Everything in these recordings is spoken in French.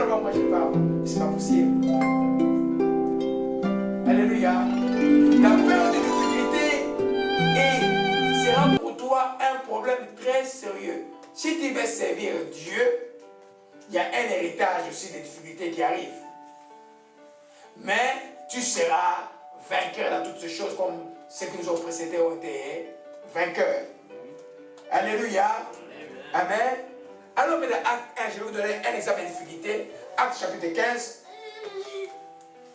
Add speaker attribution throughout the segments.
Speaker 1: là-bas, moi je parle. C'est pas possible. Alléluia. La peur de difficulté sera pour toi un problème très sérieux. Si tu veux servir Dieu, il y a un héritage aussi des difficultés qui arrivent. Mais tu seras vainqueur dans toutes ces choses comme ceux qui nous ont précédés ont été vainqueurs. Alléluia. Amen. Alors, dans Acte 1, je vais vous donner un exemple de difficulté. Acte chapitre 15.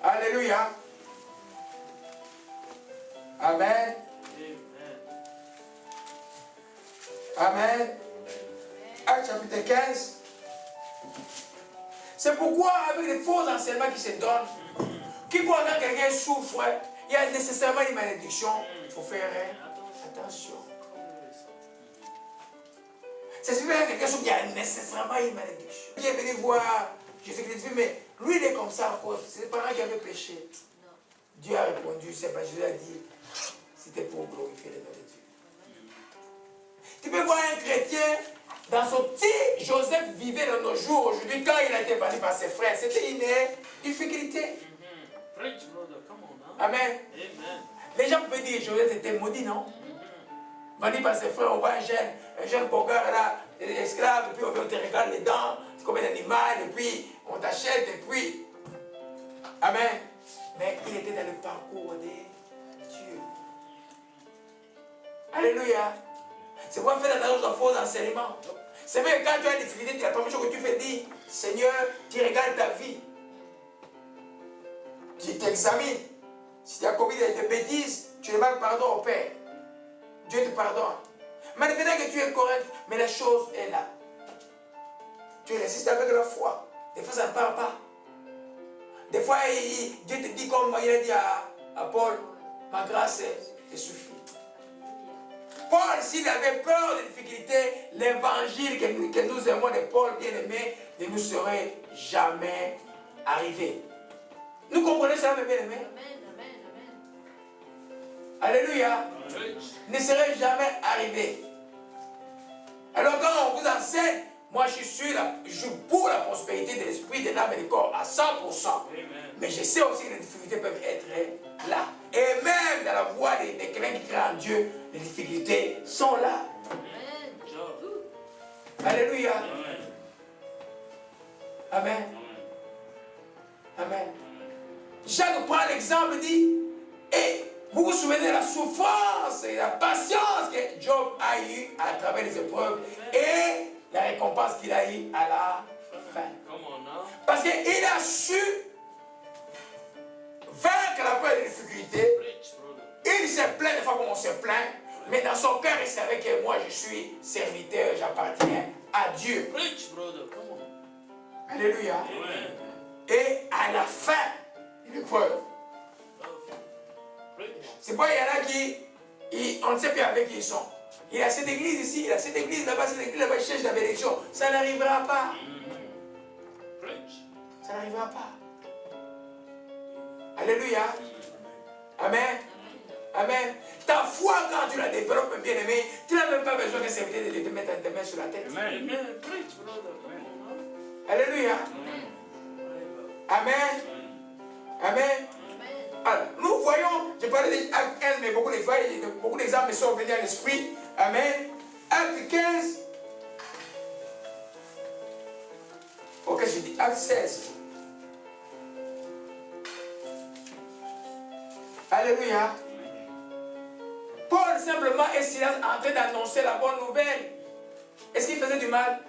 Speaker 1: Alléluia. Amen. Amen. Acte chapitre 15. C'est pourquoi, avec les faux enseignements qui se donnent, qui quand quelqu'un souffre, il y a nécessairement une malédiction. Il faut faire attention. C'est sûr que quelqu'un souffre, il y a nécessairement une malédiction. Il est venu voir Jésus-Christ, mais lui il est comme ça à cause. C'est les parents qui avaient péché. Dieu a répondu, c'est pas Jésus a dit, c'était pour glorifier le nom de Dieu. Tu peux voir un chrétien, dans son petit Joseph vivait dans nos jours aujourd'hui, quand il a été banni par ses frères, c'était une difficulté. Amen. Les gens peuvent dire Joseph était maudit, non? Banni par ses frères, on voit un jeune coqueur là, esclave, et puis on te regarde les dents, c'est comme un animal, et puis on t'achète, et puis. Amen. Mais il était dans le parcours de Dieu. Alléluia. C'est quoi faire attention aux faux enseignements. C'est vrai que quand tu as des difficultés, la première chose que tu fais dire, Seigneur, tu regardes ta vie. Tu t'examines. Si tu as commis des bêtises, tu demandes pardon au Père. Dieu te pardonne. Maintenant que tu es correct, mais la chose est là. Tu résistes avec la foi. Des fois, ça ne part pas. Des fois, Dieu te dit comme il a dit à Paul, ma grâce te suffit. Paul, s'il avait peur des difficultés, l'évangile que nous aimons de Paul, bien-aimé, ne nous serait jamais arrivé. Nous comprenez cela, mes bien-aimés? Alléluia. Ne serait jamais arrivé. Alors quand on vous enseigne, moi je suis pour la prospérité de l'esprit, de l'âme et du corps à 100%. Mais je sais aussi que les difficultés peuvent être là. Et même dans la voie des quelqu'un qui crée en Dieu, les difficultés sont là. Alléluia. Amen. Amen. Jacques prend l'exemple, dit, et vous vous souvenez de la souffrance et la patience que Job a eue à travers les épreuves et la récompense qu'il a eue à la fin. Parce qu'il a su vaincre la peur des difficultés. Il s'est plaint des fois comme on se plaint, mais dans son cœur, il savait que moi, je suis serviteur, j'appartiens à Dieu. Alléluia. Et à la fin, l'épreuve. C'est pas, il y en a qui, on ne sait plus avec qui ils sont. Il y a cette église ici, il y a cette église là-bas, cette église là-bas, il cherche la bénédiction. Ça n'arrivera pas. Ça n'arrivera pas. Alléluia. Amen. Amen. Ta foi, quand tu la développes, bien aimé, tu n'as même pas besoin qu'un serviteur de te mettre tes mains sur la tête. Alléluia. Amen. Amen. Alors, nous voyons, je parlais d'Acte 15, mais beaucoup d'exemples me sont venus à l'esprit. Amen. Acte 15. Ok, je dis Acte 16. Alléluia. Paul simplement et Silas en train d'annoncer la bonne nouvelle. Est-ce qu'il faisait du mal?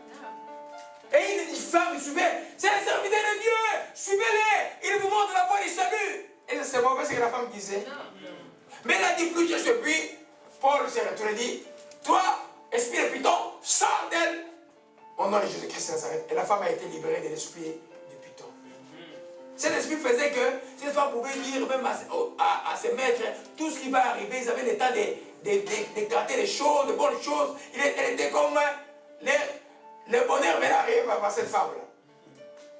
Speaker 1: Et il dit, femme, suivez, c'est les serviteurs de Dieu, suivez-les, ils vous montrent la voie du salut. Et c'est mauvais ce que la femme disait. Mais elle a dit plus je puis, Paul s'est retourné et dit, toi, esprit de Python, sors d'elle. Au nom de Jésus-Christ de Nazareth. Et la femme a été libérée de l'esprit de Python. Cet esprit faisait que cette femme pouvait dire même à ses maîtres tout ce qui va arriver. Ils avaient le temps d'écarter les choses, de bonnes choses. Elle était comme le bonheur venait d'arriver par cette femme-là.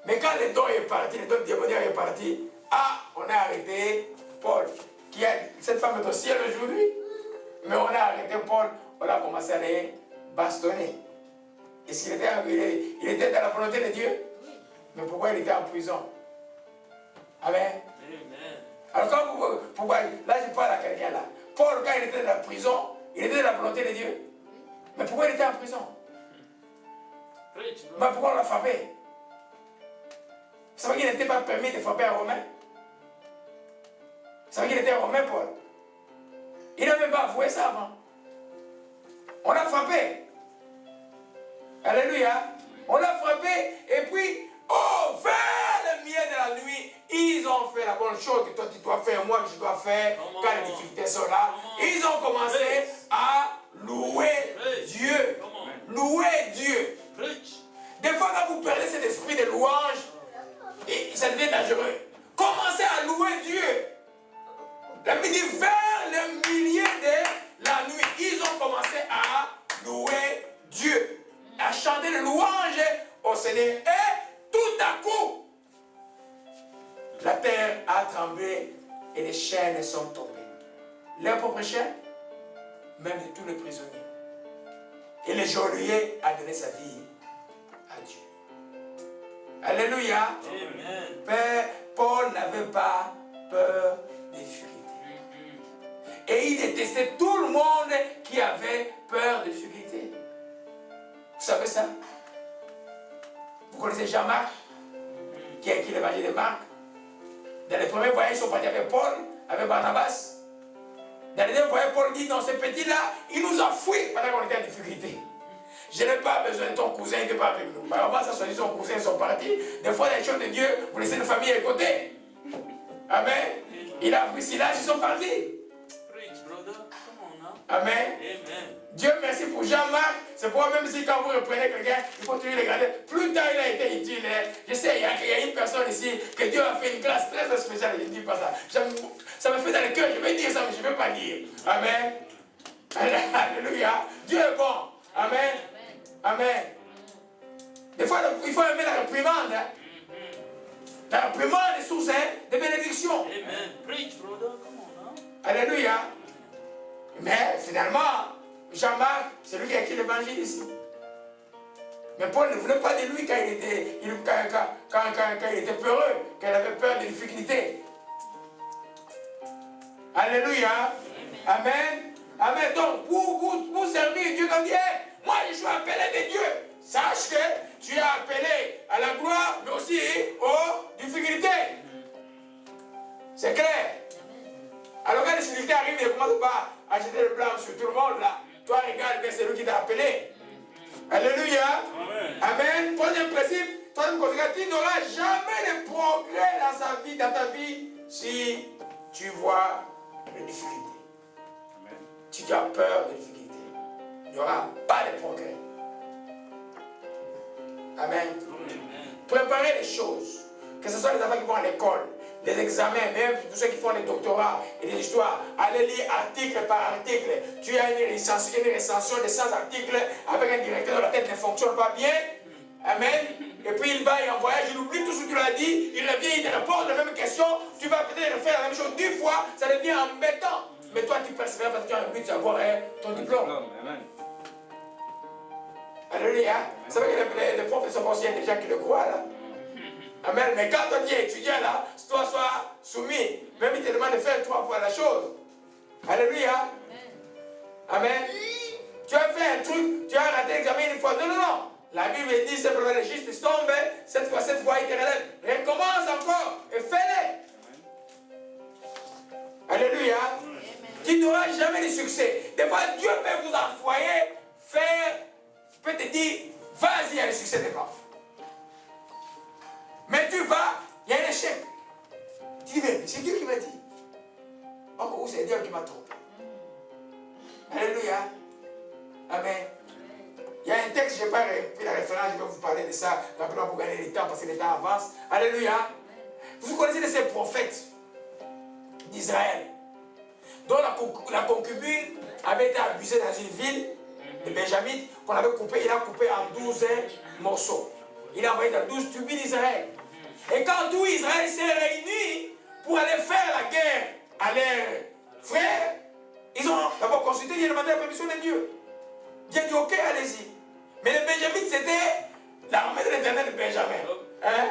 Speaker 1: Mais quand le don est parti, le don démoniaque est parti, on a arrêté Paul. Cette femme est au ciel aujourd'hui. Mais on a arrêté Paul, on a commencé à les bastonner. Est-ce qu'il était dans la volonté de Dieu? Mais pourquoi il était en prison? Amen. Alors pourquoi, là je parle à quelqu'un là. Paul, quand il était dans la prison, il était de la volonté de Dieu. Mais pourquoi il était en prison? Mais pourquoi on l'a frappé? Vous savez qu'il n'était pas permis de frapper un Romain? Vous savez qu'il était un Romain, Paul? Il n'a même pas avoué ça avant. On l'a frappé. Alléluia. On l'a frappé et puis, oh, vers le milieu de la nuit, ils ont fait la bonne chose que toi tu dois faire, moi que je dois faire, quand les difficultés sont là. Ils ont commencé à louer Dieu. Louer Dieu. Des fois, quand vous perdez cet esprit de louange, ça devient dangereux. Commencez à louer Dieu. La Bible dit, vers le milieu de la nuit, ils ont commencé à louer Dieu, à chanter les louanges au Seigneur. Et tout à coup, la terre a tremblé et les chaînes sont tombées. Leur propre chaîne, même de tous les prisonniers. Et le geôlier a donné sa vie à Dieu. Alléluia. Amen. Père, Paul n'avait pas peur des difficultés. Et il détestait tout le monde qui avait peur des difficultés. Vous savez ça? Vous connaissez Jean-Marc, qui a écrit l'évangile de Marc? Dans les premiers voyages, ils sont partis avec Paul, avec Barnabas. Dans les deuxièmes voyages, Paul dit, non, ce petit-là, il nous a fouillé pendant qu'on était en difficulté. Je n'ai pas besoin de ton cousin qui part avec nous. Barnabas a choisi son cousin, ils sont partis. Des fois, dans les choses de Dieu, vous laissez une famille à côté. Amen. Il a pris Silas, ils sont partis. Amen. Dieu merci pour Jean-Marc. C'est pourquoi même si quand vous reprenez quelqu'un, il faut toujours le garder. Plus tard il a été utile. Je sais, il y a une personne ici que Dieu a fait une grâce très spéciale. Je ne dis pas ça. Ça me fait dans le cœur. Je vais dire ça, mais je ne vais pas dire. Amen. Alléluia. Dieu est bon. Amen. Amen. Des fois, il faut aimer la réprimande. La réprimande est source de bénédiction. Alléluia. Mais finalement, Jean-Marc, c'est lui qui a écrit l'évangile ici. Mais Paul ne voulait pas de lui quand il était peureux, quand il avait peur des difficultés. Alléluia. Amen. Amen. Donc, pour servir Dieu, comme dit, moi je suis appelé de Dieu. Sache que tu es appelé à la gloire, mais aussi aux difficultés. C'est clair. Alors quand les difficultés arrivent, ne commence pas à jeter le blâme sur tout le monde là. Toi, regarde que c'est lui qui t'a appelé. Alléluia. Amen. Troisième principe, troisième conséquence, tu n'auras jamais de progrès dans ta vie, si tu vois les difficultés. Amen. Si tu as peur des difficultés, il n'y aura pas de progrès. Amen. Préparez les choses, que ce soit les enfants qui vont à l'école, des examens, même pour ceux qui font des doctorats et des histoires, allez lire article par article. Tu as une recension de 100 articles avec un directeur dont la tête ne fonctionne pas bien. Amen. Et puis il va, il en voyage, il oublie tout ce que tu l'as dit, il revient, il te répond la même question, tu vas peut-être refaire la même chose 10 fois, ça devient embêtant. Mais toi tu persévères parce que tu as un but d'avoir ton diplôme. Amen. Alléluia. Vous savez que les profs ne sont pas aussi intelligents qui le croient là. Amen. Mais quand toi tu es étudiant là, toi sois soumis. Même il te demande de faire 3 fois la chose. Alléluia. Amen. Tu as fait un truc, tu as raté l'examen une fois. Non, non, non. La Bible dit simplement le juste tombe, cette fois il te relève. Recommence encore et fais-le. Alléluia. Tu n'auras jamais de succès. Des fois, Dieu peut vous envoyer faire, peut te dire, vas-y, il y a le succès devant. Mais tu vas, il y a un échec. Tu dis, mais c'est Dieu qui m'a dit. Oh, c'est Dieu qui m'a trompé. Alléluia. Amen. Il y a un texte, je n'ai pas pris la référence, je vais vous parler de ça rapidement pour gagner le temps, parce que le temps avance. Alléluia. Vous connaissez de ces prophètes d'Israël, dont la concubine avait été abusée dans une ville de Benjamin, qu'on avait coupé, il a coupé en 12 morceaux. Il a envoyé dans 12 tribus d'Israël. Et quand tout Israël s'est réuni pour aller faire la guerre à leurs frères, ils ont d'abord consulté, ils ont demandé la permission de Dieu. Dieu a dit, ok, allez-y. Mais les Benjamites, c'était l'armée de l'Éternel de Benjamin. Hein?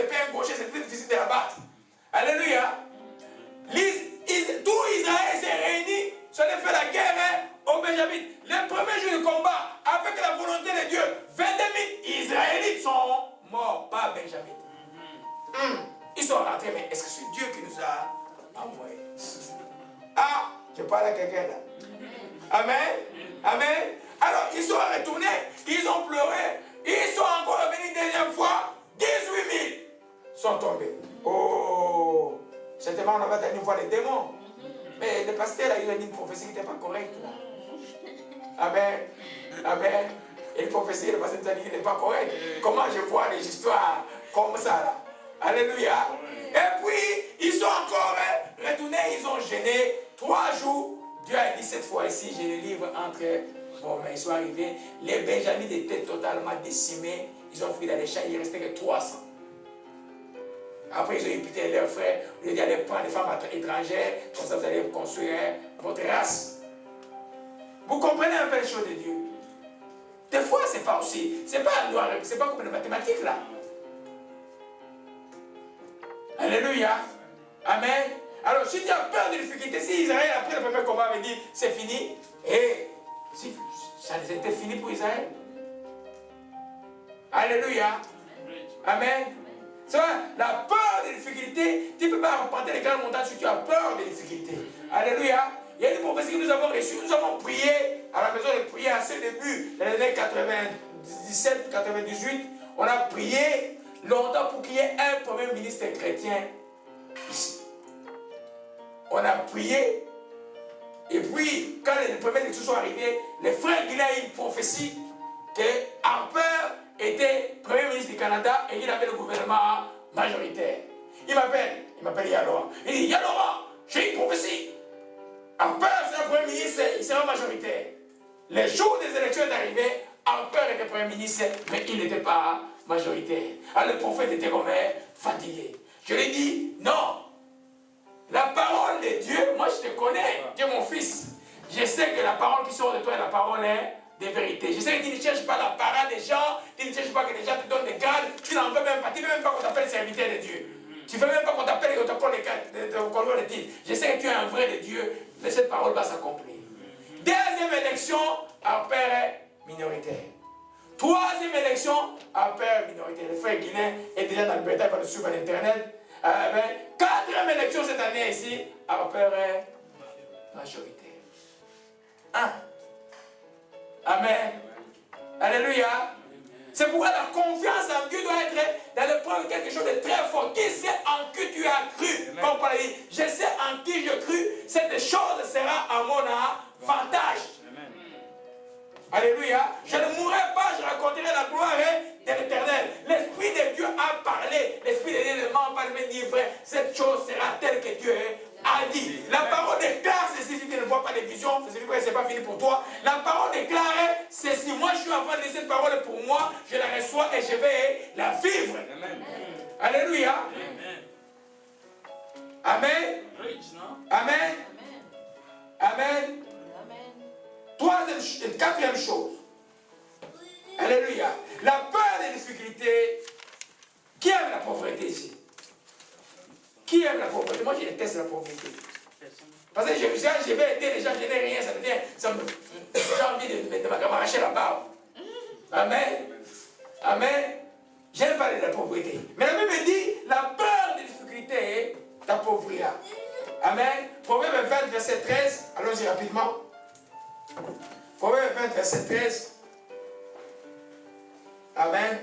Speaker 1: l'épée un gaucher, c'était difficile de la battre. Alléluia. Tout Israël s'est réuni, ça a fait la guerre au Benjamin. Le premier jour de combat, avec la volonté de Dieu, 22 000 Israélites sont morts, pas Benjamin. Ils sont rentrés, mais est-ce que c'est Dieu qui nous a envoyés? Ah, je parle à quelqu'un là. Amen. Amen. Alors, ils sont retournés, ils ont pleuré, ils sont encore revenus une deuxième fois, 18 000 sont tombés. Oh, certainement on avait une fois les démons. Mais le pasteur là, il a dit une prophétie qui n'était pas correcte là. Amen. Amen. Et une prophétie, le pasteur nous a dit qu'il n'est pas correct. Comment je vois les histoires comme ça là? Alléluia. Et puis, ils sont encore retournés, ils ont gêné 3 jours. Dieu a dit cette fois ici, j'ai les livres entre... Bon, mais ils sont arrivés, les Benjamites étaient totalement décimés. Ils ont fui dans les champs, il ne restait que 300. Après, ils ont imputé leurs frères, au lieu d'aller prendre des femmes étrangères, comme ça vous allez construire votre race. Vous comprenez un peu les choses de Dieu. Des fois, c'est pas aussi, c'est pas noir, c'est pas comme les mathématiques là. Alléluia. Amen. Alors, si tu as peur de difficulté, si Israël, après le premier combat, avait dit c'est fini, et si, ça c'était fini pour Israël. Alléluia. Amen. C'est vrai, la peur des difficultés, tu ne peux pas remporter les grandes montagnes si tu as peur des difficultés. Alléluia. Il y a des prophéties que nous avons reçues, nous avons prié à la maison de prière à ce début, dans les années 97, 98, on a prié longtemps pour qu'il y ait un premier ministre chrétien ici. On a prié, et puis quand les premières élections sont arrivées, les frères Guilain a eu une prophétie que Harper était premier ministre du Canada et il avait le gouvernement majoritaire. Il m'appelle Yalora. Il dit Yalora, j'ai une prophétie. Harper sera premier ministre, il sera majoritaire. Les jours des élections est arrivé, Harper était premier ministre, mais il n'était pas majoritaire. Alors le prophète était comme fatigué. Je lui ai dit non. La parole de Dieu, moi je te connais, tu es mon fils. Je sais que la parole qui sort de toi est la parole de vérité. Je sais que tu ne cherches pas la parole des gens, tu ne cherches pas que les gens te donnent des grades, tu n'en veux même pas, tu ne veux même pas qu'on t'appelle serviteur de Dieu. Tu ne veux même pas qu'on t'appelle et qu'on t'appelle les titres. Je sais que tu es un vrai de Dieu, mais cette parole va s'accomplir. Deuxième élection, Harper minoritaire. Troisième élection, Harper minoritaire. Le frère Guilain est déjà dans le bétail, il va le suivre à l'internet. Quatrième élection cette année ici, Harper est majoritaire. Amen. Alléluia. C'est pourquoi la confiance en Dieu doit être dans l'épreuve quelque chose de très fort. Qui sait en qui tu as cru? Comme Paul a dit, je sais en qui je cru, cette chose sera à mon avantage. Alléluia. Je ne mourrai pas, je raconterai la gloire de l'Éternel. L'Esprit de Dieu a parlé. L'Esprit de Dieu ne ment pas, mais dit, frère, cette chose sera telle que Dieu a dit. La parole déclare ceci, si tu ne vois pas les visions, c'est pas fini pour toi. La parole déclare ceci. Moi, je suis en train de dire cette parole pour moi, je la reçois et je vais la vivre. Amen. Alléluia. Amen. Amen. Amen. Quatrième chose. Alléluia. La peur des difficultés. Qui aime la pauvreté ici? Qui aime la pauvreté? Moi, je déteste la pauvreté. Parce que je vais aider les gens, je n'ai rien, ça devient. J'ai envie de m'arracher la barbe. Amen. Amen. J'aime parler de la pauvreté. Mais la Bible dit la peur des difficultés t'appauvrira. Amen. Proverbe 20, verset 13. Allons-y rapidement. Proverbe 20, verset 13. Amen.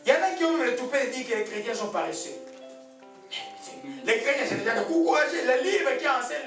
Speaker 1: Il y en a qui ont le toupet de dire que les chrétiens sont paresseux. Les chrétiens, c'est déjà de courager. Le livre qui enseigne